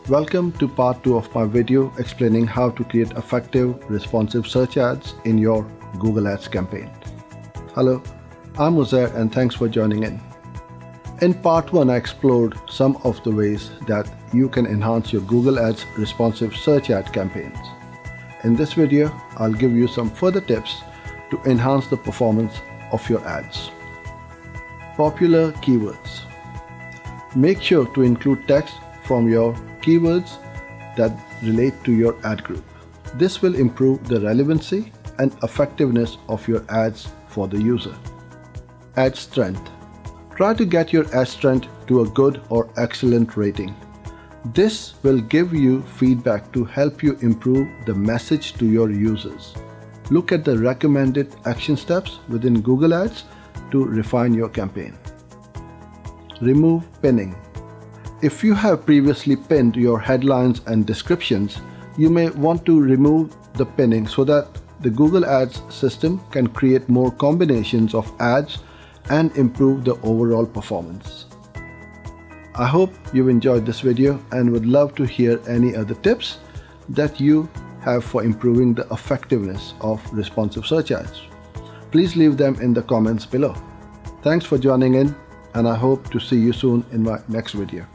Welcome to part 2 of my video explaining how to create effective responsive search ads in your Google Ads campaign. Hello, I'm Uzair and thanks for joining in. In part 1 I explored some of the ways that you can enhance your Google Ads responsive search ad campaigns. In this video, I'll give you some further tips to enhance the performance of your ads. Popular keywords. Make sure to include text from your keywords that relate to your ad group. This will improve the relevancy and effectiveness of your ads for the user. Ad strength. Try to get your ad strength to a good or excellent rating. This will give you feedback to help you improve the message to your users. Look at the recommended action steps within Google Ads to refine your campaign. Remove pinning. If you have previously pinned your headlines and descriptions, you may want to remove the pinning so that the Google Ads system can create more combinations of ads and improve the overall performance. I hope you've enjoyed this video and would love to hear any other tips that you have for improving the effectiveness of responsive search ads. Please leave them in the comments below. Thanks for joining in, and I hope to see you soon in my next video.